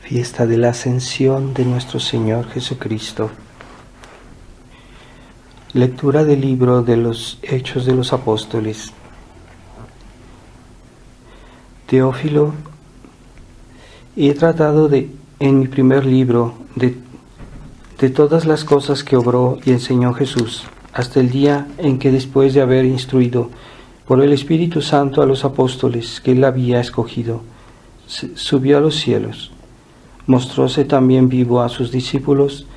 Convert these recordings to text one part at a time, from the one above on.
Fiesta de la Ascensión de nuestro Señor Jesucristo. Lectura del libro de los Hechos de los Apóstoles. Teófilo, he tratado en mi primer libro de todas las cosas que obró y enseñó Jesús, hasta el día en que, después de haber instruido por el Espíritu Santo a los apóstoles que él había escogido, subió a los cielos. Mostróse también vivo a sus discípulos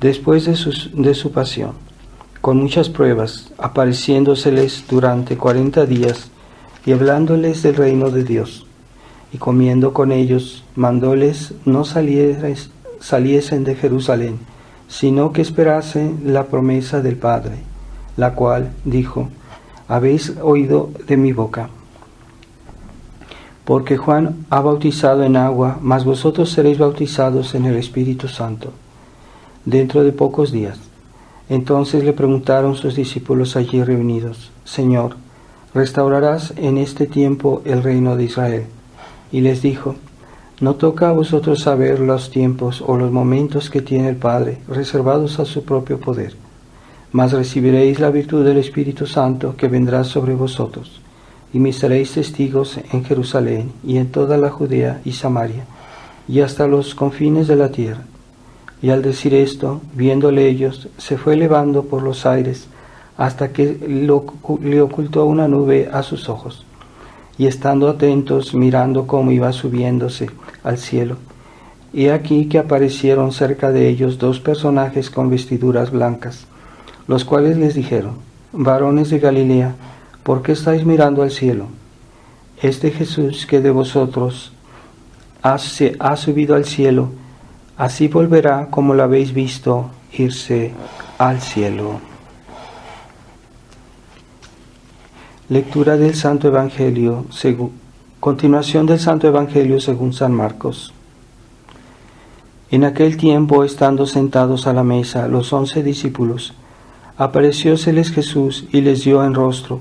después de su pasión, con muchas pruebas, apareciéndoseles durante 40 días y hablándoles del reino de Dios. Y comiendo con ellos, mandóles no saliesen de Jerusalén, sino que esperasen la promesa del Padre, la cual dijo: habéis oído de mi boca. Porque Juan ha bautizado en agua, mas vosotros seréis bautizados en el Espíritu Santo dentro de pocos días. Entonces le preguntaron sus discípulos allí reunidos: Señor, ¿restaurarás en este tiempo el reino de Israel? Y les dijo: no toca a vosotros saber los tiempos o los momentos que tiene el Padre, reservados a su propio poder. Mas recibiréis la virtud del Espíritu Santo, que vendrá sobre vosotros, y me seréis testigos en Jerusalén y en toda la Judea y Samaria, y hasta los confines de la tierra. Y al decir esto, viéndole ellos, se fue elevando por los aires, hasta que le ocultó una nube a sus ojos. Y estando atentos, mirando cómo iba subiéndose al cielo, he aquí que aparecieron cerca de ellos dos personajes con vestiduras blancas, los cuales les dijeron: varones de Galilea, ¿por qué estáis mirando al cielo? Este Jesús que de vosotros ha subido al cielo, así volverá como lo habéis visto irse al cielo. Lectura del Santo Evangelio, continuación del Santo Evangelio según San Marcos. En aquel tiempo, estando sentados a la mesa los 11 discípulos, aparecióseles Jesús y les dio en rostro,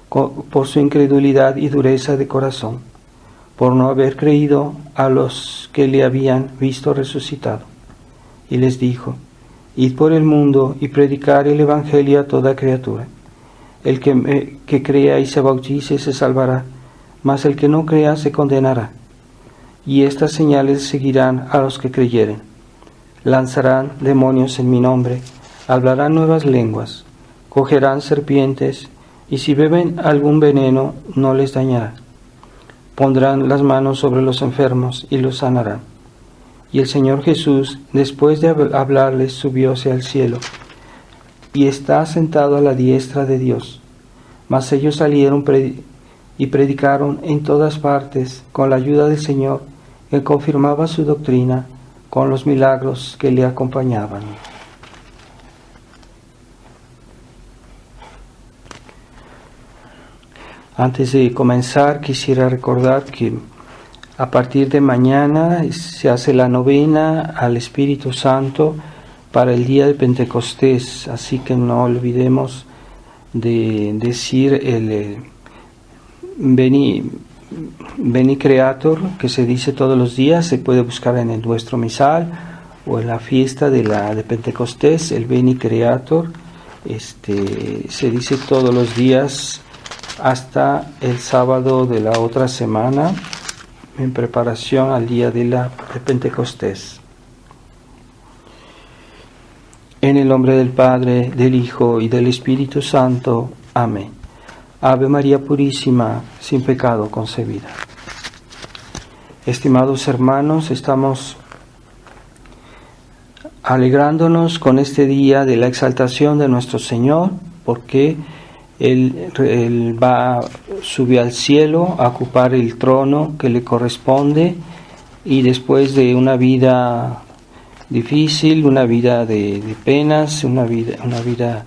por su incredulidad y dureza de corazón, por no haber creído a los que le habían visto resucitado. Y les dijo: id por el mundo y predicar el Evangelio a toda criatura. El que crea y se bautice se salvará, mas el que no crea se condenará. Y estas señales seguirán a los que creyeren: lanzarán demonios en mi nombre, hablarán nuevas lenguas, cogerán serpientes, y si beben algún veneno no les dañará. Pondrán las manos sobre los enfermos y los sanarán. Y el Señor Jesús, después de hablarles, subióse al cielo, y está sentado a la diestra de Dios. Mas ellos salieron y predicaron en todas partes, con la ayuda del Señor, que confirmaba su doctrina con los milagros que le acompañaban. Antes de comenzar, quisiera recordar que a partir de mañana se hace la novena al Espíritu Santo para el día de Pentecostés, así que no olvidemos de decir el Veni Creator, que se dice todos los días. Se puede buscar en nuestro misal o en la fiesta de Pentecostés, el Veni Creator, se dice todos los días hasta el sábado de la otra semana, en preparación al día de Pentecostés. En el nombre del Padre, del Hijo y del Espíritu Santo. Amén. Ave María Purísima, sin pecado concebida. Estimados hermanos, estamos alegrándonos con este día de la exaltación de nuestro Señor, porque Él subió al cielo a ocupar el trono que le corresponde, y después de una vida difícil, una vida de penas, una vida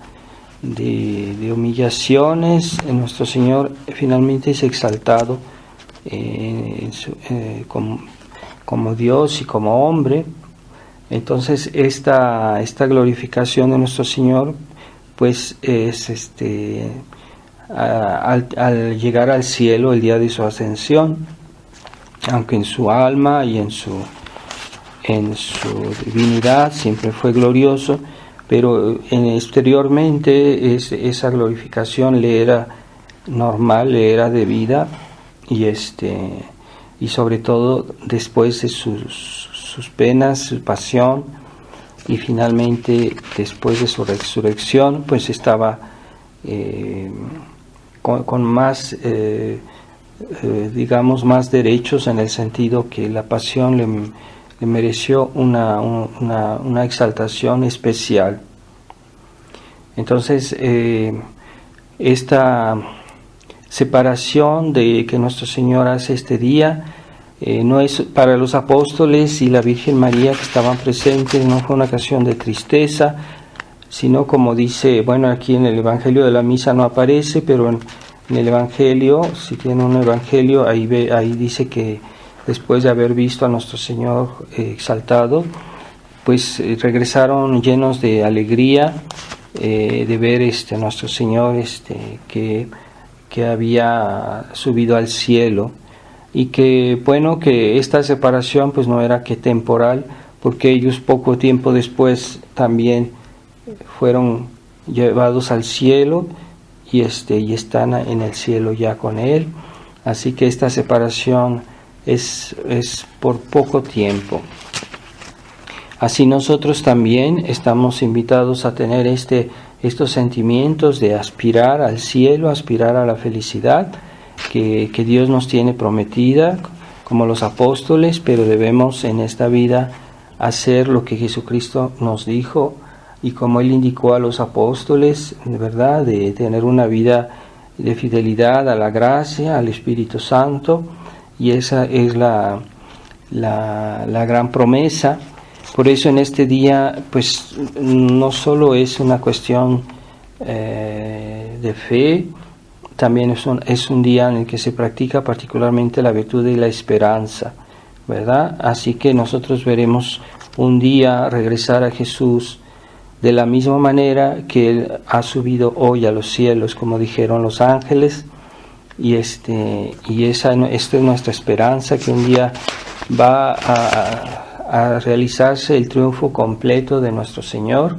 de humillaciones, nuestro Señor finalmente es exaltado como Dios y como hombre. Entonces esta glorificación de nuestro Señor pues es al llegar al cielo el día de su ascensión, aunque en su alma y en en su divinidad, siempre fue glorioso, pero exteriormente esa glorificación le era normal, le era debida, y sobre todo después de sus penas, su pasión, y finalmente después de su resurrección, pues estaba con más, digamos, más derechos, en el sentido que la pasión le mereció una exaltación especial. Entonces, esta separación de que nuestro Señor hace este día no es para los apóstoles y la Virgen María que estaban presentes, no fue una ocasión de tristeza, sino como dice, bueno, aquí en el Evangelio de la Misa no aparece, pero en el Evangelio, si tiene un Evangelio, ahí dice que después de haber visto a nuestro Señor exaltado, pues regresaron llenos de alegría de ver a nuestro Señor que había subido al cielo, y que bueno, que esta separación pues no era que temporal, porque ellos poco tiempo después también fueron llevados al cielo y están en el cielo ya con Él. Así que esta separación es por poco tiempo. Así nosotros también estamos invitados a tener estos sentimientos de aspirar al cielo, aspirar a la felicidad que Dios nos tiene prometida, como los apóstoles, pero debemos en esta vida hacer lo que Jesucristo nos dijo y como Él indicó a los apóstoles, ¿verdad?, de tener una vida de fidelidad a la gracia, al Espíritu Santo, y esa es la gran promesa. Por eso en este día, pues no solo es una cuestión de fe, también es un día en el que se practica particularmente la virtud de la esperanza, ¿verdad? Así que nosotros veremos un día regresar a Jesús de la misma manera que Él ha subido hoy a los cielos, como dijeron los ángeles, y esta es nuestra esperanza, que un día va a realizarse el triunfo completo de nuestro Señor.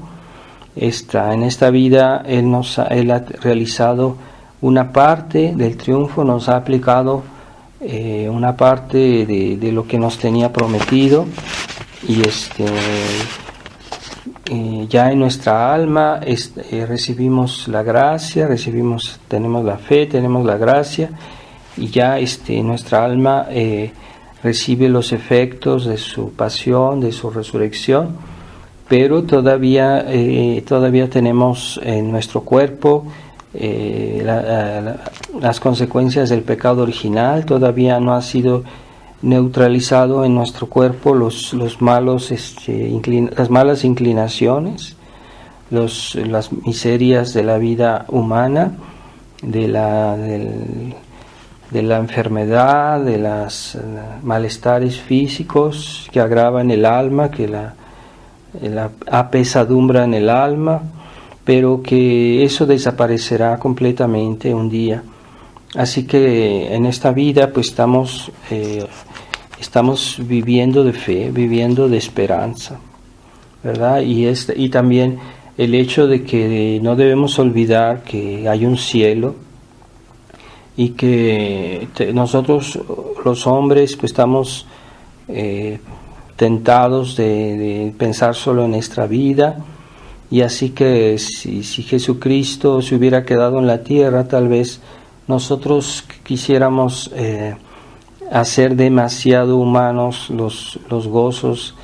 En esta vida Él ha realizado una parte del triunfo, nos ha aplicado una parte de lo que nos tenía prometido, y ya en nuestra alma recibimos la gracia, tenemos la fe, tenemos la gracia, y ya nuestra alma recibe los efectos de su pasión, de su resurrección, pero todavía tenemos en nuestro cuerpo las consecuencias del pecado original. Todavía no ha sido neutralizado en nuestro cuerpo las malas inclinaciones, las miserias de la vida humana, de la enfermedad, de los malestares físicos que agravan el alma, que la apesadumbran el alma, pero que eso desaparecerá completamente un día. Así que en esta vida pues estamos viviendo de fe, viviendo de esperanza, ¿verdad? Y también el hecho de que no debemos olvidar que hay un cielo, y que nosotros los hombres pues estamos tentados de pensar solo en nuestra vida, y así que si Jesucristo se hubiera quedado en la tierra, tal vez nosotros quisiéramos hacer demasiado humanos los gozos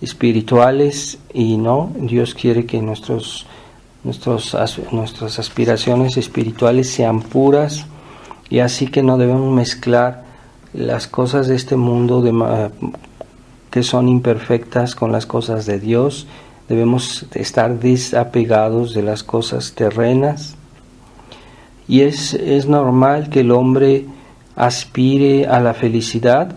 espirituales, y no, Dios quiere que nuestras aspiraciones espirituales sean puras, y así que no debemos mezclar las cosas de este mundo que son imperfectas con las cosas de Dios. Debemos estar desapegados de las cosas terrenas, y es normal que el hombre aspire a la felicidad.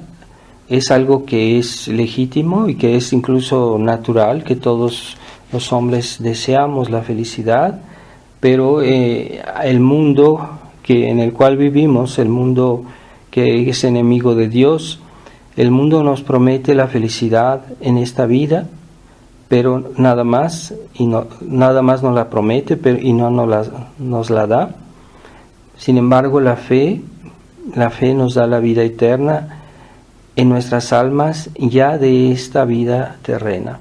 Es algo que es legítimo y que es incluso natural, que todos los hombres deseamos la felicidad, pero el mundo en el cual vivimos, el mundo que es enemigo de Dios, El mundo nos promete la felicidad en esta vida, pero nada más nos la promete, pero y no nos la da. Sin embargo, la fe nos da la vida eterna en nuestras almas ya de esta vida terrena.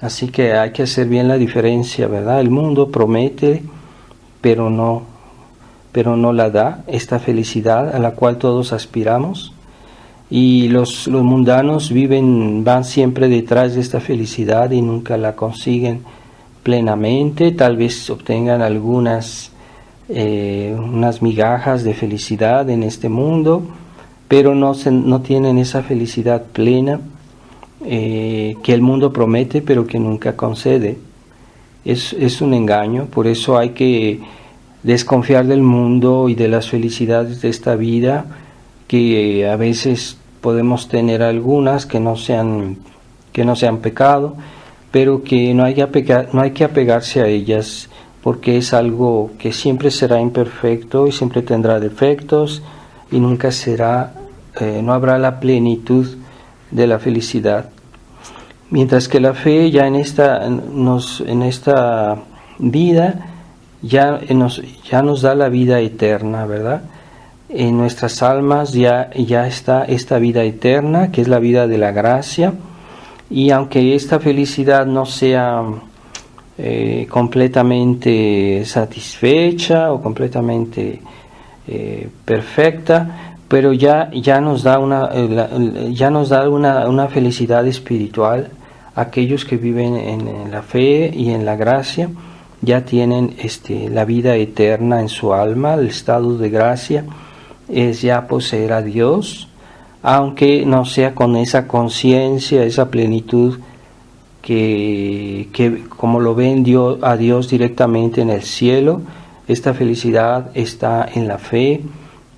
Así que hay que hacer bien la diferencia, ¿verdad? El mundo promete, pero no la da, esta felicidad a la cual todos aspiramos. Y los mundanos van siempre detrás de esta felicidad y nunca la consiguen plenamente. Tal vez obtengan unas migajas de felicidad en este mundo, pero no tienen esa felicidad plena que el mundo promete, pero que nunca concede. Es un engaño, por eso hay que desconfiar del mundo y de las felicidades de esta vida, que a veces podemos tener algunas que no sean pecado, pero que no hay que apegarse a ellas, porque es algo que siempre será imperfecto y siempre tendrá defectos y nunca no habrá la plenitud de la felicidad. Mientras que la fe ya en esta vida ya nos da la vida eterna, ¿verdad? En nuestras almas ya está esta vida eterna, que es la vida de la gracia, y aunque esta felicidad no sea completamente satisfecha o completamente perfecta, pero ya nos da una felicidad espiritual. Aquellos que viven en la fe y en la gracia ya tienen la vida eterna en su alma. El estado de gracia es ya poseer a Dios, aunque no sea con esa conciencia, esa plenitud que como lo ven a Dios directamente en el cielo. Esta felicidad está en la fe,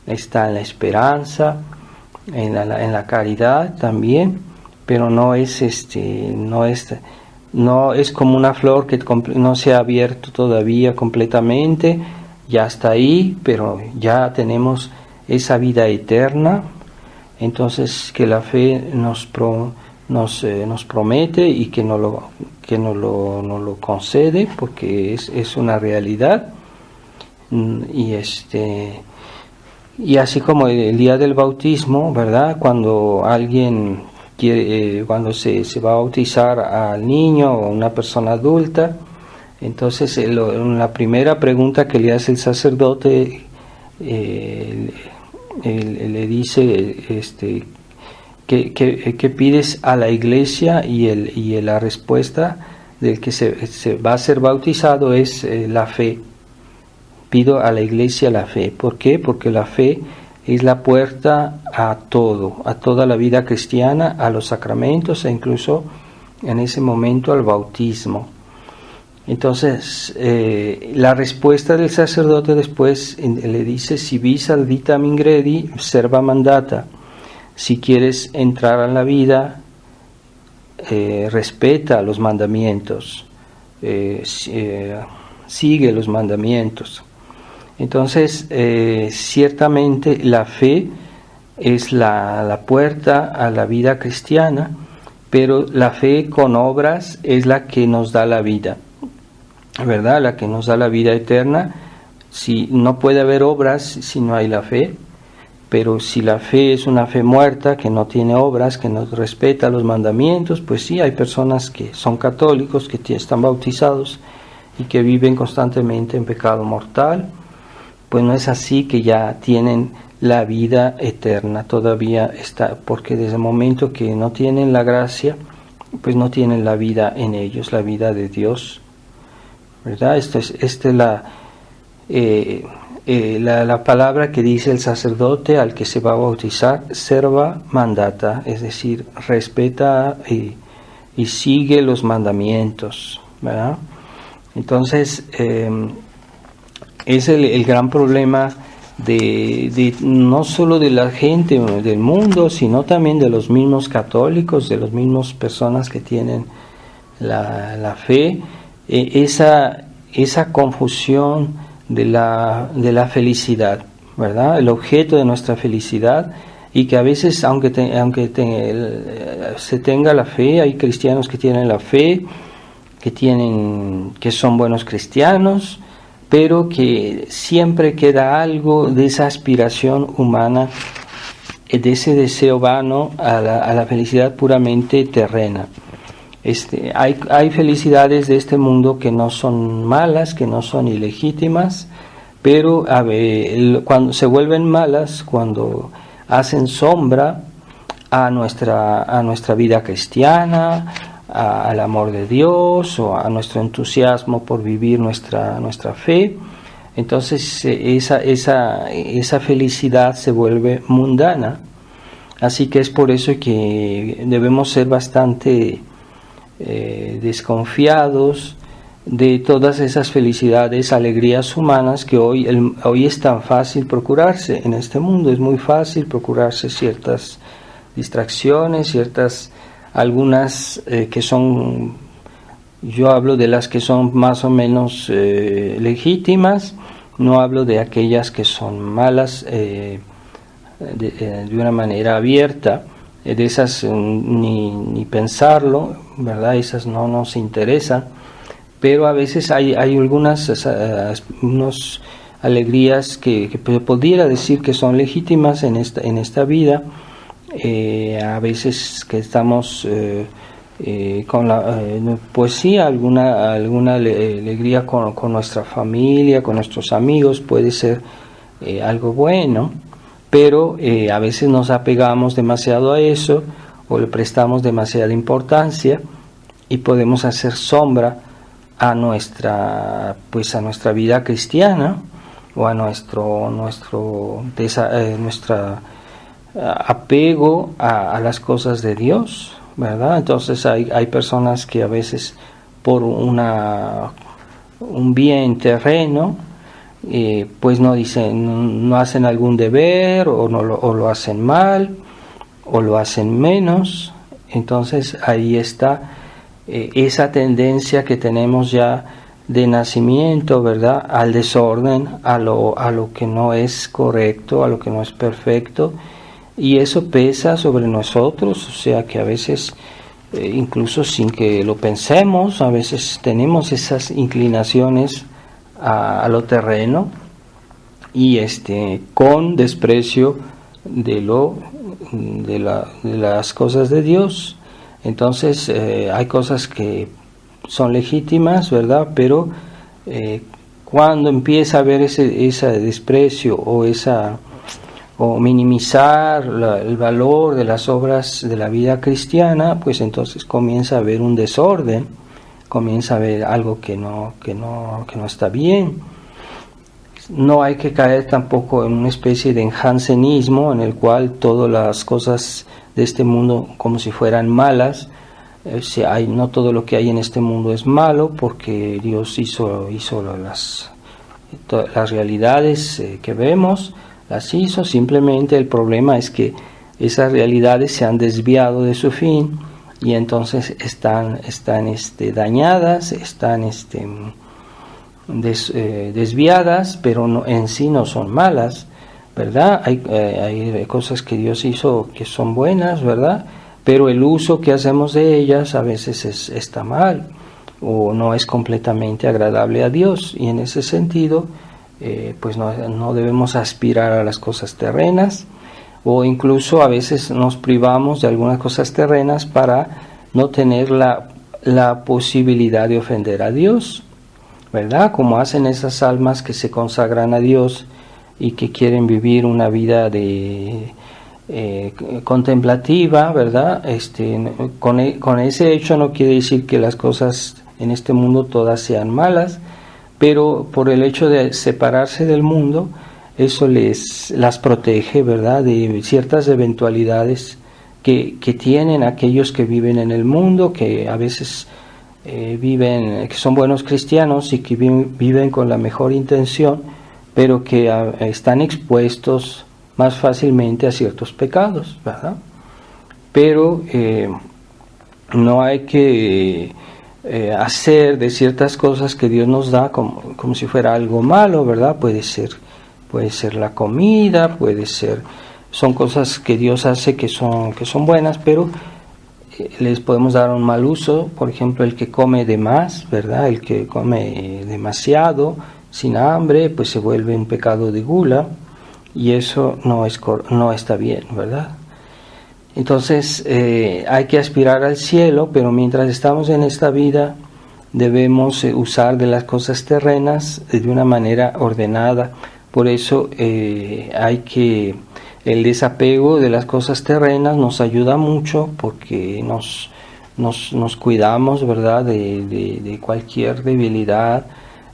está en la esperanza, en la caridad también, pero no es como una flor que no se ha abierto todavía completamente. Ya está ahí, pero ya tenemos esa vida eterna. Entonces, que la fe nos promete y que no lo concede, porque es una realidad. Y así como el día del bautismo, ¿verdad? Cuando alguien cuando se va a bautizar al niño o a una persona adulta, entonces la primera pregunta que le hace el sacerdote, le dice ¿qué pides a la iglesia? Y la respuesta del que se va a ser bautizado es la fe. Pido a la iglesia la fe. ¿Por qué? Porque la fe es la puerta a toda la vida cristiana, a los sacramentos e incluso en ese momento al bautismo. Entonces, la respuesta del sacerdote después le dice: si vis ad vitam ingredi, serva mandata. Si quieres entrar a la vida, respeta los mandamientos, sigue los mandamientos. Entonces, ciertamente la fe es la puerta a la vida cristiana, pero la fe con obras es la que nos da la vida, ¿verdad? La que nos da la vida eterna. Si no puede haber obras si no hay la fe, pero si la fe es una fe muerta, que no tiene obras, que no respeta los mandamientos, pues sí, hay personas que son católicos, que están bautizados y que viven constantemente en pecado mortal. Pues no es así que ya tienen la vida eterna, todavía está, porque desde el momento que no tienen la gracia, pues no tienen la vida en ellos, la vida de Dios, ¿verdad? Esta es la palabra que dice el sacerdote al que se va a bautizar: serva mandata, es decir, respeta y sigue los mandamientos, ¿verdad? Entonces, es el gran problema de no solo de la gente del mundo, sino también de los mismos católicos, de las mismas personas que tienen la fe, esa confusión de la felicidad, ¿verdad? El objeto de nuestra felicidad y que a veces, se tenga la fe, hay cristianos que tienen la fe, que son buenos cristianos, pero que siempre queda algo de esa aspiración humana, de ese deseo vano a la felicidad puramente terrena. Hay felicidades de este mundo que no son malas, que no son ilegítimas, pero cuando se vuelven malas, cuando hacen sombra a nuestra vida cristiana, al amor de Dios o a nuestro entusiasmo por vivir nuestra fe, entonces esa felicidad se vuelve mundana. Así que es por eso que debemos ser bastante desconfiados de todas esas felicidades, alegrías humanas que hoy es tan fácil procurarse en este mundo. Es muy fácil procurarse ciertas distracciones, algunas que son, yo hablo de las que son más o menos legítimas, no hablo de aquellas que son malas de una manera abierta. De esas ni pensarlo, ¿verdad? Esas no nos interesan, pero a veces hay algunas alegrías que pudiera decir que son legítimas en esta vida. A veces que estamos pues sí, alguna alegría con nuestra familia, con nuestros amigos, puede ser algo bueno, pero a veces nos apegamos demasiado a eso o le prestamos demasiada importancia y podemos hacer sombra a nuestra vida cristiana o a nuestro apego a las cosas de Dios, ¿verdad? Entonces hay personas que a veces por un bien terreno pues no hacen algún deber o lo hacen mal o lo hacen menos. Entonces ahí está esa tendencia que tenemos ya de nacimiento, ¿verdad?, al desorden, a lo que no es correcto, a lo que no es perfecto, y eso pesa sobre nosotros. O sea que a veces incluso sin que lo pensemos, a veces tenemos esas inclinaciones a lo terreno y con desprecio de las cosas de Dios. Entonces hay cosas que son legítimas, ¿verdad? Pero cuando empieza a haber ese desprecio o minimizar el valor de las obras de la vida cristiana, pues entonces comienza a haber un desorden, comienza a haber algo que no está bien. No hay que caer tampoco en una especie de jansenismo en el cual todas las cosas de este mundo como si fueran malas. No todo lo que hay en este mundo es malo, porque Dios hizo las realidades que vemos, las hizo. Simplemente el problema es que esas realidades se han desviado de su fin y entonces están dañadas, están desviadas, pero en sí no son malas, ¿verdad? Hay cosas que Dios hizo que son buenas, ¿verdad? Pero el uso que hacemos de ellas a veces está mal o no es completamente agradable a Dios, y en ese sentido pues no debemos aspirar a las cosas terrenas, o incluso a veces nos privamos de algunas cosas terrenas para no tener la posibilidad de ofender a Dios, ¿verdad? Como hacen esas almas que se consagran a Dios y que quieren vivir una vida contemplativa, ¿verdad? Con ese hecho no quiere decir que las cosas en este mundo todas sean malas, pero por el hecho de separarse del mundo, eso las protege, ¿verdad?, de ciertas eventualidades que tienen aquellos que viven en el mundo, que a veces que son buenos cristianos y que viven con la mejor intención, pero que están expuestos más fácilmente a ciertos pecados, ¿verdad? Pero no hay que hacer de ciertas cosas que Dios nos da como si fuera algo malo, ¿verdad? Puede ser la comida, puede ser son cosas que Dios hace que son buenas, pero les podemos dar un mal uso. Por ejemplo, el que come de más, ¿verdad? El que come demasiado, sin hambre, pues se vuelve un pecado de gula, y eso no está bien, ¿verdad? Entonces hay que aspirar al cielo, pero mientras estamos en esta vida debemos usar de las cosas terrenas de una manera ordenada. Por eso el desapego de las cosas terrenas nos ayuda mucho, porque nos cuidamos, ¿verdad?, de cualquier debilidad,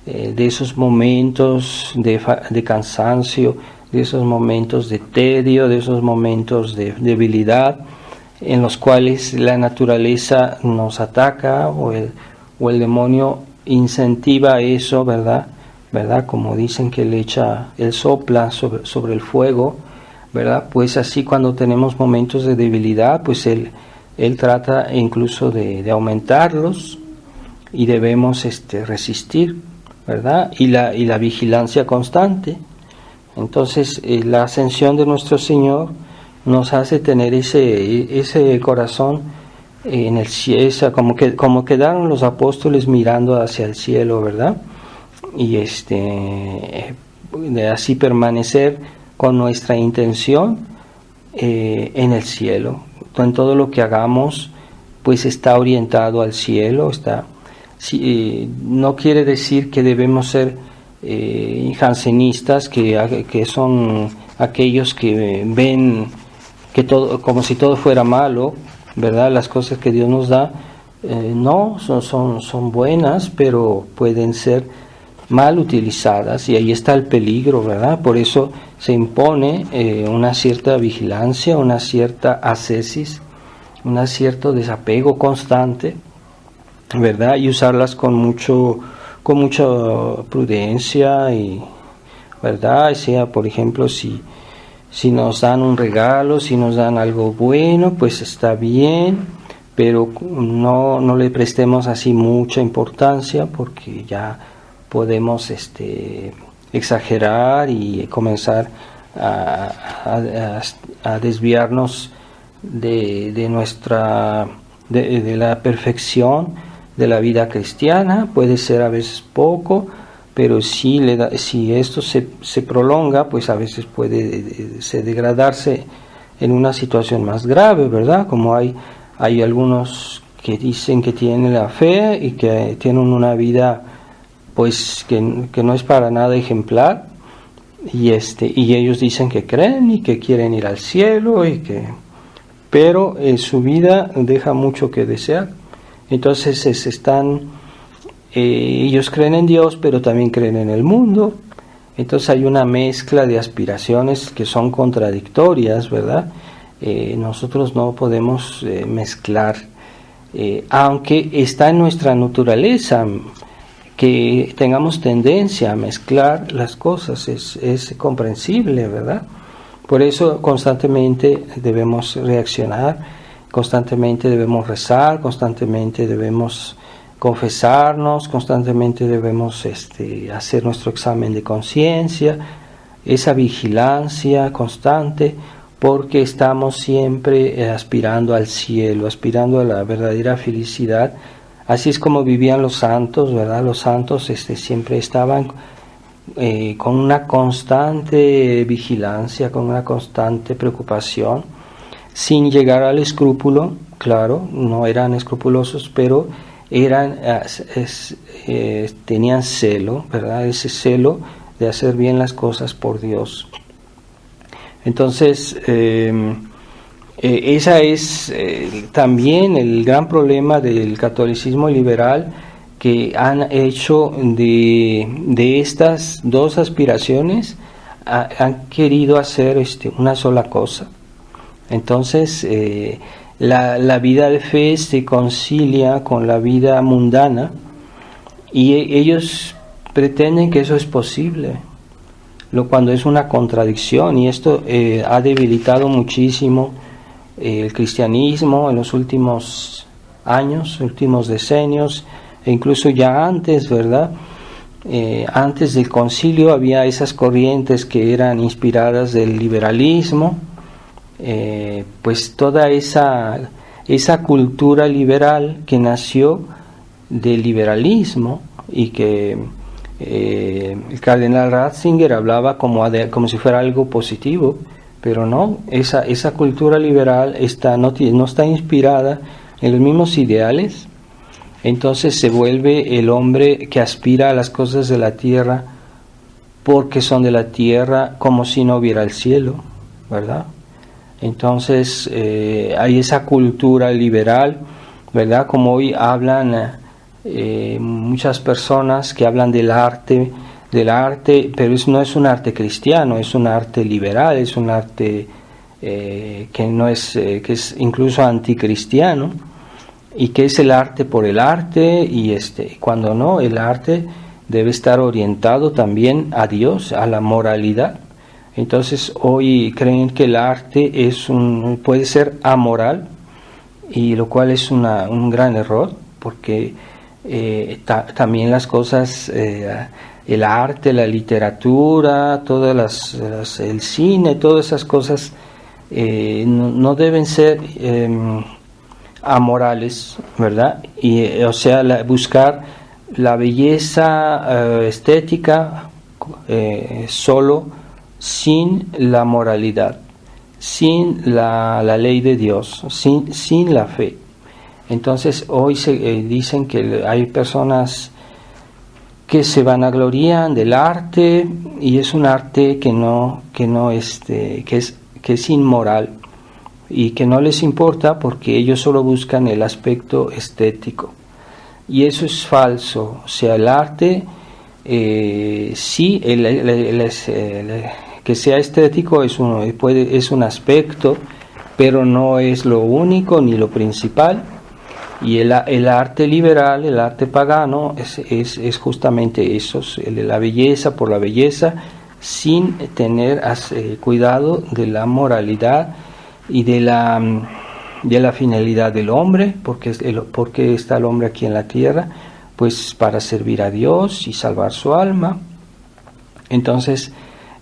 de esos momentos de cansancio, de esos momentos de tedio, de esos momentos de debilidad en los cuales la naturaleza nos ataca, o el demonio incentiva eso, ¿verdad? Como dicen que él sopla sobre el fuego, ¿verdad? Pues así, cuando tenemos momentos de debilidad, pues él trata incluso de aumentarlos, y debemos resistir, ¿verdad? Y la vigilancia constante. Entonces la ascensión de nuestro Señor nos hace tener ese corazón en el cielo, como quedaron los apóstoles mirando hacia el cielo, ¿verdad? Y de así permanecer con nuestra intención en el cielo. En todo lo que hagamos, pues está orientado al cielo. No quiere decir que debemos ser jansenistas, que son aquellos que ven que todo, como si todo fuera malo, ¿verdad? Las cosas que Dios nos da, no, son buenas, pero pueden ser mal utilizadas, y ahí está el peligro, ¿verdad? Por eso se impone una cierta vigilancia, una cierta ascesis, un cierto desapego constante, ¿verdad? Y usarlas con mucha prudencia, y ¿verdad? Sea, por ejemplo, si nos dan un regalo, si nos dan algo bueno, pues está bien, pero no le prestemos así mucha importancia, porque ya podemos exagerar y comenzar a desviarnos de la perfección de la vida cristiana. Puede ser a veces poco, pero si esto se prolonga, pues a veces puede degradarse en una situación más grave, ¿verdad? Como hay algunos que dicen que tienen la fe y que tienen una vida pues que no es para nada ejemplar, y ellos dicen que creen y que quieren ir al cielo, pero su vida deja mucho que desear. Entonces ellos creen en Dios, pero también creen en el mundo. Entonces hay una mezcla de aspiraciones que son contradictorias, ¿verdad? Nosotros no podemos mezclar, aunque está en nuestra naturaleza que tengamos tendencia a mezclar las cosas, es comprensible, ¿verdad? Por eso constantemente debemos reaccionar, constantemente debemos rezar, constantemente debemos confesarnos, constantemente debemos hacer nuestro examen de conciencia, esa vigilancia constante, porque estamos siempre aspirando al cielo, aspirando a la verdadera felicidad. Así es como vivían los santos, ¿verdad? Los santos siempre estaban con una constante vigilancia, con una constante preocupación, sin llegar al escrúpulo. Claro, no eran escrupulosos, pero tenían celo, ¿verdad? Ese celo de hacer bien las cosas por Dios. Entonces, esa es también el gran problema del catolicismo liberal, que han hecho de estas dos aspiraciones, han querido hacer una sola cosa. Entonces la vida de fe se concilia con la vida mundana, y ellos pretenden que eso es posible, cuando es una contradicción, y esto ha debilitado muchísimo el cristianismo en los últimos años, últimos decenios, e incluso ya antes, ¿verdad? Antes del concilio había esas corrientes que eran inspiradas del liberalismo, pues toda esa cultura liberal que nació del liberalismo y que el cardenal Ratzinger hablaba como si fuera algo positivo, pero no, esa cultura liberal no está inspirada en los mismos ideales. Entonces se vuelve el hombre que aspira a las cosas de la tierra porque son de la tierra, como si no hubiera el cielo, ¿verdad? Entonces hay esa cultura liberal, ¿verdad? Como hoy hablan muchas personas que hablan del arte, pero no es un arte cristiano, es un arte liberal, es un arte que es incluso anticristiano, y que es el arte por el arte, y cuando no, el arte debe estar orientado también a Dios, a la moralidad. Entonces hoy creen que el arte puede ser amoral, y lo cual es un gran error, porque también las cosas, el arte, la literatura, el cine, todas esas cosas no deben ser amorales, ¿verdad? Y buscar la belleza estética solo, sin la moralidad, sin la ley de Dios, sin la fe. Entonces hoy dicen que hay personas que se vanaglorían del arte, y es un arte que es inmoral, y que no les importa porque ellos solo buscan el aspecto estético, y eso es falso. O sea, el arte sí, que sea estético es un aspecto, pero no es lo único ni lo principal. Y el arte liberal, el arte pagano, es justamente eso, la belleza por la belleza, sin tener cuidado de la moralidad y de la finalidad del hombre, porque está el hombre aquí en la tierra, pues para servir a Dios y salvar su alma. Entonces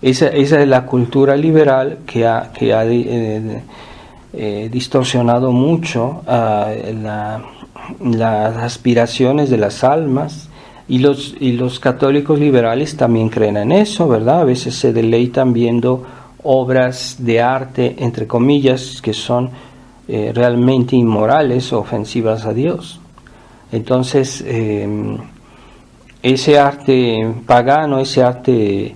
esa es la cultura liberal que ha distorsionado mucho las aspiraciones de las almas, y los católicos liberales también creen en eso, ¿verdad? A veces se deleitan viendo obras de arte, entre comillas, que son realmente inmorales o ofensivas a Dios. Entonces ese arte pagano, ese arte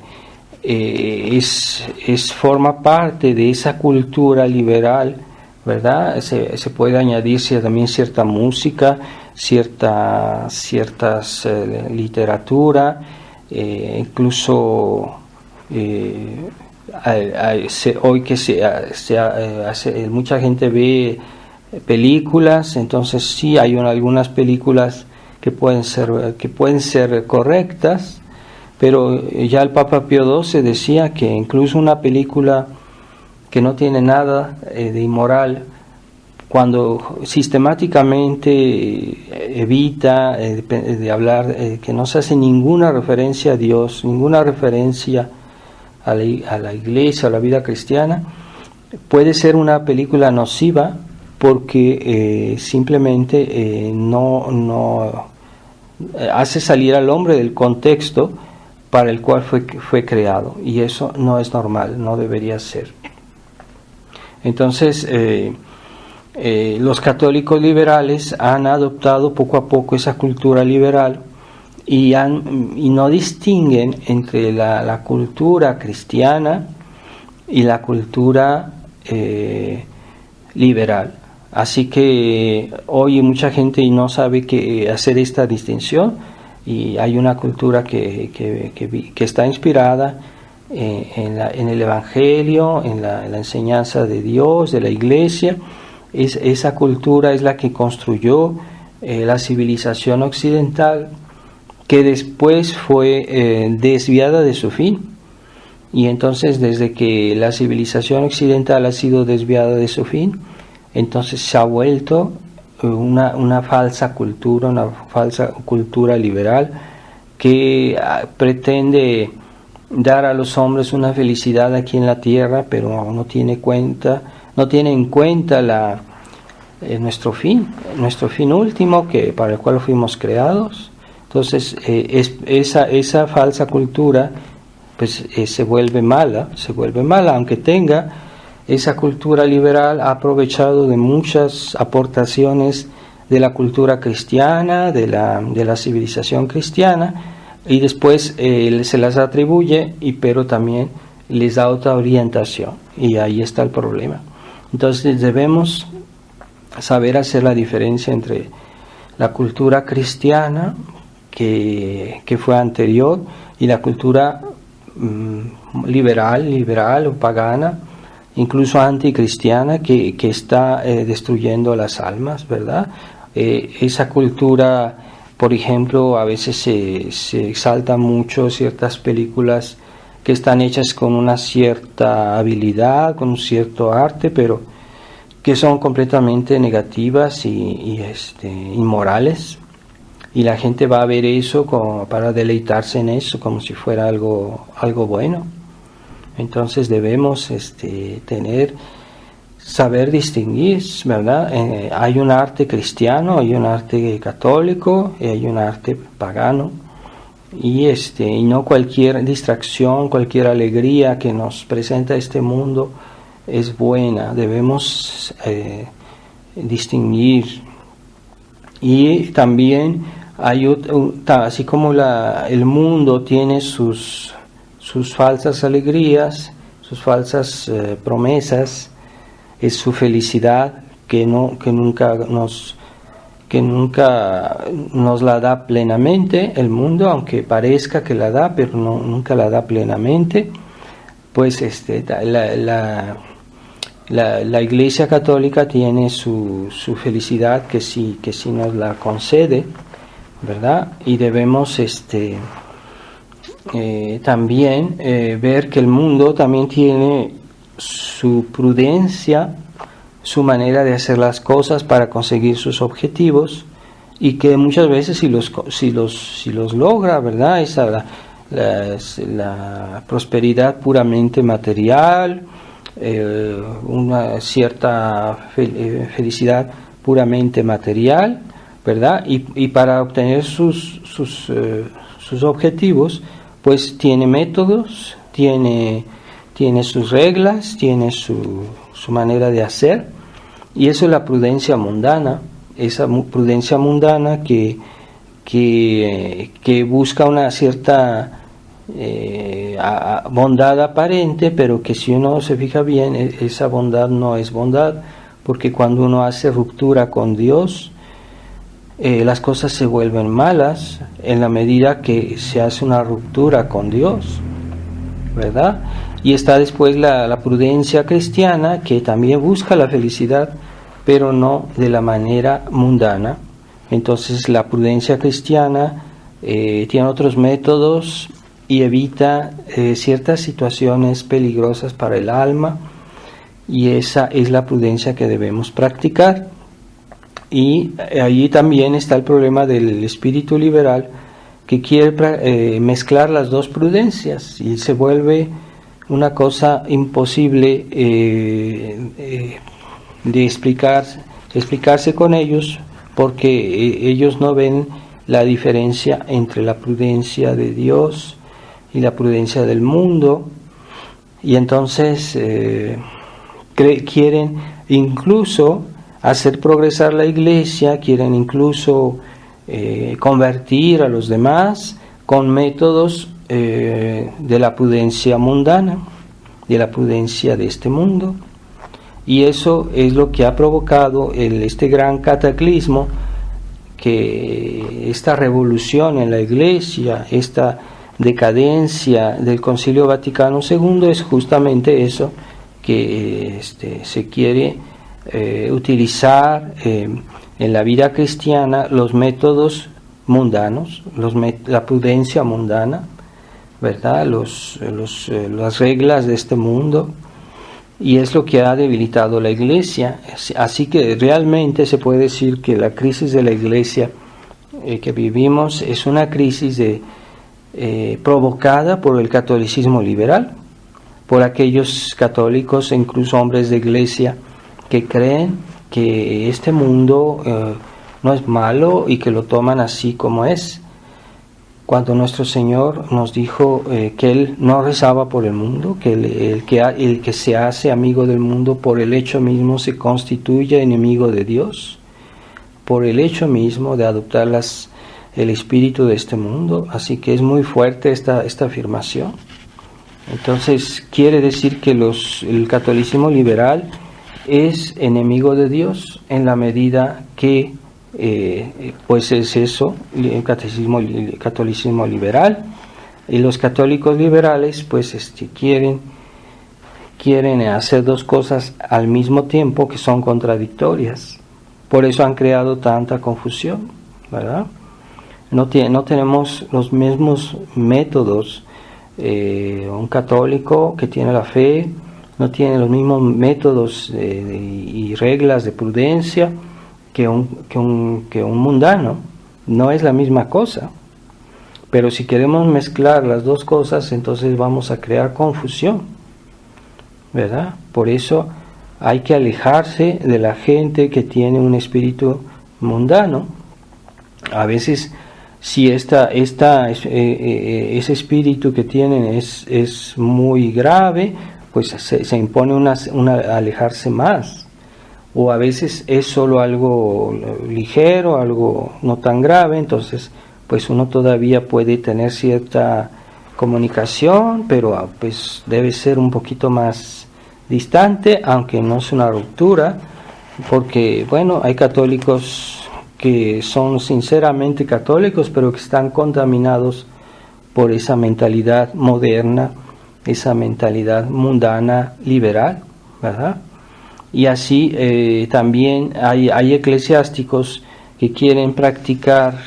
forma parte de esa cultura liberal, ¿verdad? Se puede añadir también cierta música, ciertas literatura, incluso hoy que mucha gente ve películas. Entonces sí hay algunas películas que pueden ser correctas, pero ya el Papa Pío XII decía que incluso una película que no tiene nada de inmoral, cuando sistemáticamente evita de hablar, que no se hace ninguna referencia a Dios, ninguna referencia a la iglesia, a la vida cristiana, puede ser una película nociva, porque simplemente no hace salir al hombre del contexto para el cual fue creado, y eso no es normal, no debería ser. Entonces los católicos liberales han adoptado poco a poco esa cultura liberal, y no distinguen entre la cultura cristiana y la cultura liberal. Así que hoy mucha gente no sabe hacer esta distinción, y hay una cultura que está inspirada en el Evangelio, en la enseñanza de Dios, de la Iglesia. Esa cultura es la que construyó la civilización occidental, que después fue desviada de su fin. Y entonces, desde que la civilización occidental ha sido desviada de su fin, entonces se ha vuelto una falsa cultura liberal, que pretende dar a los hombres una felicidad aquí en la tierra, pero no no tiene en cuenta nuestro fin último, para el cual fuimos creados. Entonces esa falsa cultura pues se vuelve mala, aunque tenga esa cultura liberal, ha aprovechado de muchas aportaciones de la cultura cristiana, de la civilización cristiana, y después se las atribuye, pero también les da otra orientación, y ahí está el problema. Entonces debemos saber hacer la diferencia entre la cultura cristiana que fue anterior y la cultura liberal o pagana, incluso anticristiana, que está destruyendo las almas, ¿verdad? Esa cultura, por ejemplo, a veces se exaltan mucho ciertas películas que están hechas con una cierta habilidad, con un cierto arte, pero que son completamente negativas y inmorales, y la gente va a ver eso para deleitarse en eso como si fuera algo bueno. Entonces debemos saber distinguir, ¿verdad? Hay un arte cristiano, hay un arte católico y hay un arte pagano, y no cualquier distracción, cualquier alegría que nos presenta este mundo es buena. Debemos distinguir. Y también así como el mundo tiene sus falsas alegrías, sus falsas promesas, es su felicidad que nunca nos la da plenamente el mundo, aunque parezca que la da, pero nunca la da plenamente. Pues la Iglesia Católica tiene su felicidad que sí nos la concede, ¿verdad? Y debemos también ver que el mundo también tiene su prudencia, su manera de hacer las cosas para conseguir sus objetivos, y que muchas veces si los logra, ¿verdad? La prosperidad puramente material, una cierta felicidad puramente material, ¿verdad? Y para obtener sus objetivos, pues tiene métodos, tiene sus reglas, tiene su manera de hacer, y eso es la prudencia mundana, esa prudencia mundana que busca una cierta bondad aparente, pero que si uno se fija bien, esa bondad no es bondad, porque cuando uno hace ruptura con Dios, las cosas se vuelven malas en la medida que se hace una ruptura con Dios, ¿verdad? Y está después la prudencia cristiana, que también busca la felicidad, pero no de la manera mundana. Entonces la prudencia cristiana tiene otros métodos y evita ciertas situaciones peligrosas para el alma, y esa es la prudencia que debemos practicar. Y allí también está el problema del espíritu liberal, que quiere mezclar las dos prudencias, y se vuelve una cosa imposible de explicarse con ellos, porque ellos no ven la diferencia entre la prudencia de Dios y la prudencia del mundo, y entonces quieren incluso hacer progresar la Iglesia, quieren incluso convertir a los demás con métodos de la prudencia mundana, de la prudencia de este mundo, y eso es lo que ha provocado este gran cataclismo, que esta revolución en la Iglesia, esta decadencia del Concilio Vaticano II, es justamente eso, que se quiere utilizar en la vida cristiana los métodos mundanos, la prudencia mundana, ¿verdad? Las reglas de este mundo, y es lo que ha debilitado la Iglesia. Así que realmente se puede decir que la crisis de la Iglesia que vivimos es una crisis provocada por el catolicismo liberal, por aquellos católicos, incluso hombres de Iglesia, que creen que este mundo no es malo y que lo toman así como es. Cuando nuestro Señor nos dijo que Él no rezaba por el mundo, que el que se hace amigo del mundo por el hecho mismo se constituye enemigo de Dios, por el hecho mismo de adoptar el espíritu de este mundo. Así que es muy fuerte esta afirmación. Entonces quiere decir que el catolicismo liberal es enemigo de Dios en la medida que pues es eso, el catolicismo liberal, y los católicos liberales pues quieren hacer dos cosas al mismo tiempo que son contradictorias. Por eso han creado tanta confusión, ¿verdad? No tenemos los mismos métodos. Un católico que tiene la fe no tiene los mismos métodos y reglas de prudencia que un mundano. No es la misma cosa. Pero si queremos mezclar las dos cosas, entonces vamos a crear confusión, ¿verdad? Por eso hay que alejarse de la gente que tiene un espíritu mundano. A veces, si ese espíritu que tienen es muy grave, pues se impone alejarse más. O a veces es solo algo ligero, algo no tan grave, entonces pues uno todavía puede tener cierta comunicación, pero pues debe ser un poquito más distante, aunque no es una ruptura, porque bueno, hay católicos que son sinceramente católicos, pero que están contaminados por esa mentalidad moderna, esa mentalidad mundana, liberal, ¿verdad? Y así también hay eclesiásticos que quieren practicar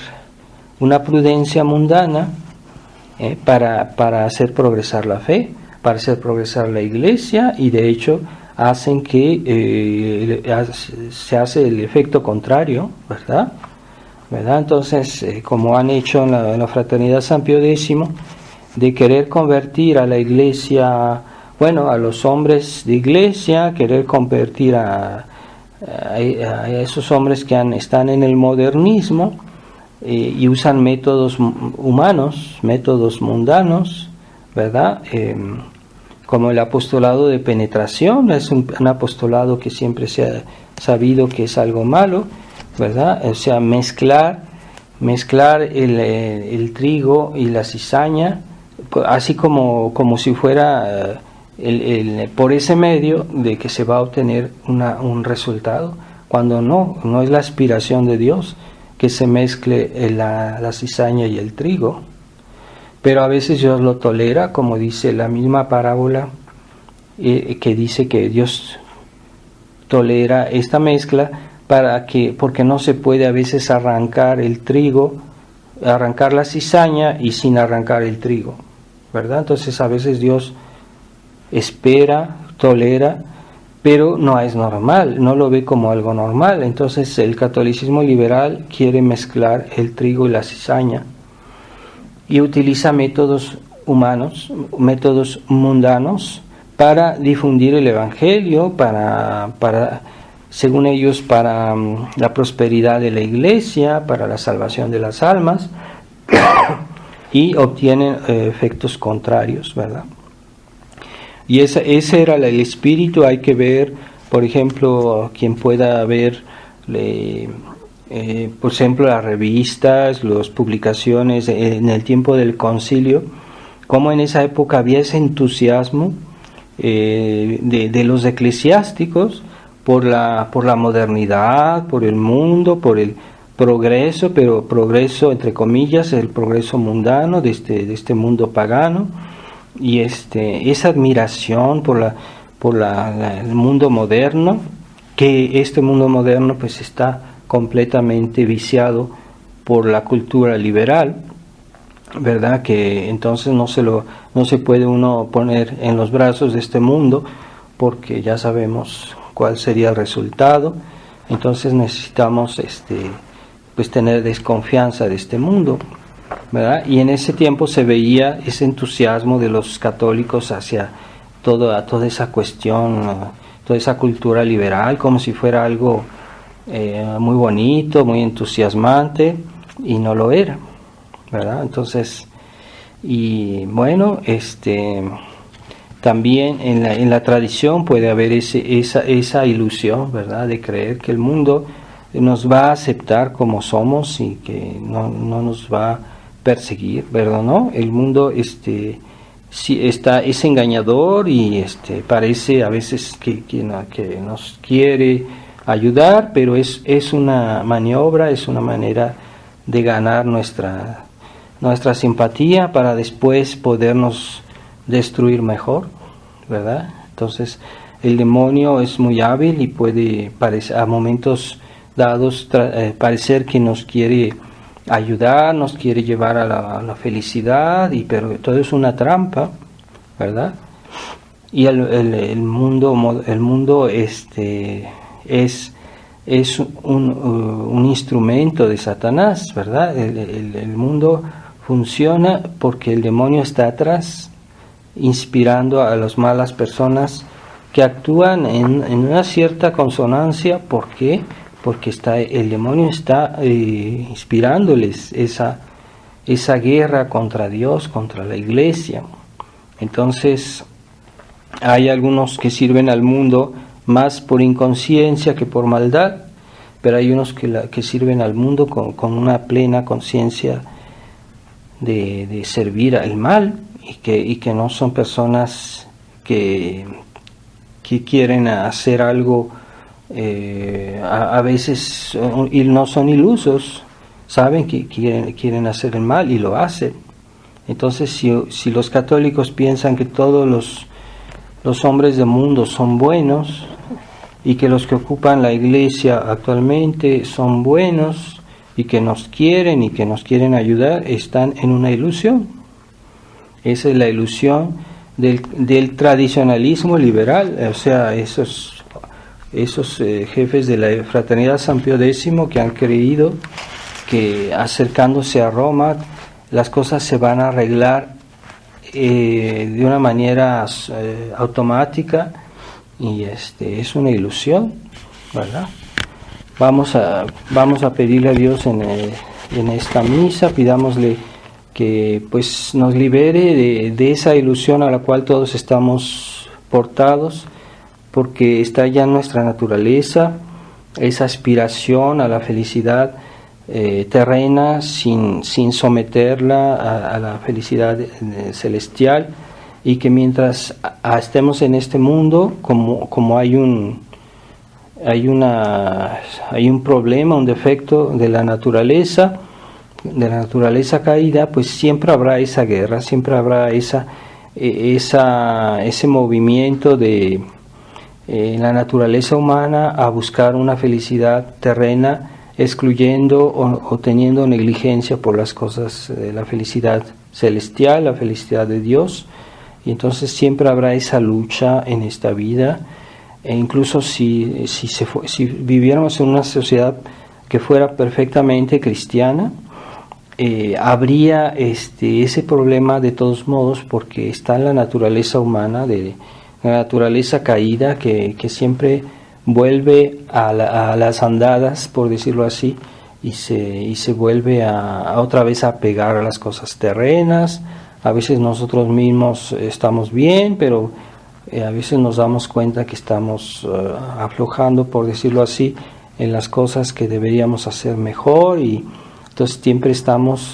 una prudencia mundana para hacer progresar la fe, para hacer progresar la iglesia, y de hecho hacen que se hace el efecto contrario, ¿verdad? Entonces, como han hecho en la Fraternidad San Pío X, de querer convertir a la iglesia, a los hombres de iglesia, querer convertir a esos hombres que están en el modernismo y usan métodos humanos, métodos mundanos, ¿verdad? Como el apostolado de penetración, es un apostolado que siempre se ha sabido que es algo malo, ¿verdad? O sea, mezclar el trigo y la cizaña, así como si fuera por ese medio de que se va a obtener un resultado, cuando no es la aspiración de Dios que se mezcle la cizaña y el trigo. Pero a veces Dios lo tolera, como dice la misma parábola, que dice que Dios tolera esta mezcla porque no se puede a veces arrancar el trigo, arrancar la cizaña y sin arrancar el trigo, ¿verdad? Entonces a veces Dios espera, tolera, pero no es normal, no lo ve como algo normal. Entonces el catolicismo liberal quiere mezclar el trigo y la cizaña y utiliza métodos humanos, métodos mundanos para difundir el evangelio, según ellos, para la prosperidad de la iglesia, para la salvación de las almas, y obtienen efectos contrarios, ¿verdad? Y ese era el espíritu. Hay que ver, por ejemplo, quien pueda ver, por ejemplo, las revistas, las publicaciones en el tiempo del concilio, cómo en esa época había ese entusiasmo de los eclesiásticos por la modernidad, por el mundo, por el progreso, pero progreso entre comillas, el progreso mundano de este mundo pagano, y esa admiración por el mundo moderno, que este mundo moderno pues está completamente viciado por la cultura liberal, ¿verdad? Que entonces no se puede uno poner en los brazos de este mundo, porque ya sabemos cuál sería el resultado. Entonces necesitamos pues tener desconfianza de este mundo, ¿verdad? Y en ese tiempo se veía ese entusiasmo de los católicos hacia toda esa cuestión toda esa cultura liberal como si fuera algo muy bonito, muy entusiasmante, y no lo era, ¿verdad? Entonces, y bueno, también en la tradición puede haber esa ilusión, ¿verdad?, de creer que el mundo nos va a aceptar como somos y que no nos va a perseguir, ¿verdad? ¿No? El mundo sí es engañador y parece a veces que nos quiere ayudar, pero es una maniobra, es una manera de ganar nuestra simpatía para después podernos destruir mejor, ¿verdad? Entonces el demonio es muy hábil y puede a momentos dados parecer que nos quiere ayudar, nos quiere llevar a la felicidad, pero todo es una trampa, ¿verdad? Y el mundo es un instrumento de Satanás, ¿verdad? El mundo funciona porque el demonio está atrás, inspirando a las malas personas que actúan en una cierta consonancia. ¿Por qué? Porque el demonio está inspirándoles esa guerra contra Dios, contra la iglesia. Entonces, hay algunos que sirven al mundo más por inconsciencia que por maldad, pero hay unos que sirven al mundo con una plena conciencia de servir al mal, y que no son personas que quieren hacer algo, a veces, y no son ilusos, saben que quieren hacer el mal y lo hacen. Entonces, si los católicos piensan que todos los hombres del mundo son buenos y que los que ocupan la iglesia actualmente son buenos y que nos quieren ayudar, están en una ilusión. Esa es la ilusión del tradicionalismo liberal, o sea, esos jefes de la Fraternidad San Pío X que han creído que acercándose a Roma las cosas se van a arreglar de una manera automática, y es una ilusión, ¿verdad? Vamos a pedirle a Dios en esta misa, pidámosle que pues nos libere de esa ilusión a la cual todos estamos portados, porque está ya en nuestra naturaleza esa aspiración a la felicidad terrena sin someterla a la felicidad celestial, y que mientras estemos en este mundo, como hay un problema, un defecto de la naturaleza caída, pues siempre habrá esa guerra, siempre habrá ese movimiento de la naturaleza humana a buscar una felicidad terrena, excluyendo o teniendo negligencia por las cosas de la felicidad celestial, la felicidad de Dios. Y entonces siempre habrá esa lucha en esta vida, e incluso si viviéramos en una sociedad que fuera perfectamente cristiana, habría ese problema de todos modos, porque está en la naturaleza humana, de la naturaleza caída, que siempre vuelve a las andadas, por decirlo así, y se vuelve otra vez a pegar a las cosas terrenas. A veces nosotros mismos estamos bien, pero a veces nos damos cuenta que estamos aflojando, por decirlo así, en las cosas que deberíamos hacer mejor, y entonces siempre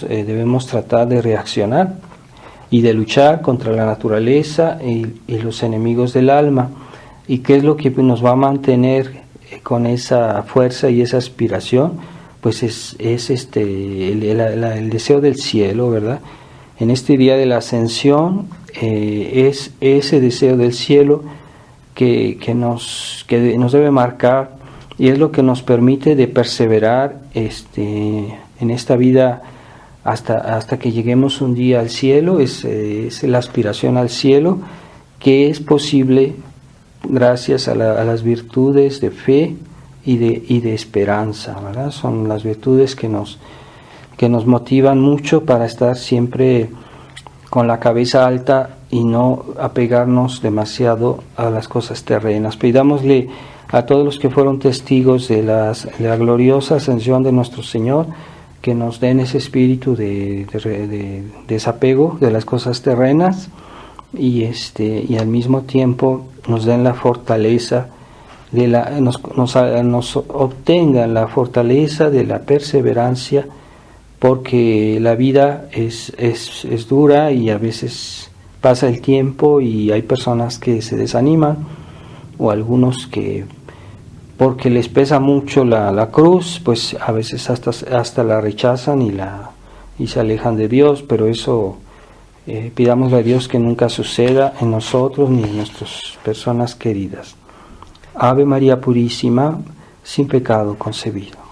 debemos tratar de reaccionar y de luchar contra la naturaleza y los enemigos del alma. ¿Y qué es lo que nos va a mantener con esa fuerza y esa aspiración? Pues es el deseo del cielo, ¿verdad? En este día de la Ascensión es ese deseo del cielo que nos debe marcar, y es lo que nos permite de perseverar en esta vida hasta que lleguemos un día al cielo. Es la aspiración al cielo, que es posible gracias a las virtudes de fe y de esperanza, ¿verdad? Son las virtudes que nos motivan mucho para estar siempre con la cabeza alta y no apegarnos demasiado a las cosas terrenas. Pidámosle a todos los que fueron testigos de la gloriosa ascensión de nuestro Señor, que nos den ese espíritu de desapego de las cosas terrenas y al mismo tiempo nos den la fortaleza nos obtengan la fortaleza de la perseverancia, porque la vida es dura y a veces pasa el tiempo y hay personas que se desaniman, o algunos que porque les pesa mucho la cruz, pues a veces hasta la rechazan y se alejan de Dios, pero eso pidámosle a Dios que nunca suceda en nosotros ni en nuestras personas queridas. Ave María Purísima, sin pecado concebido.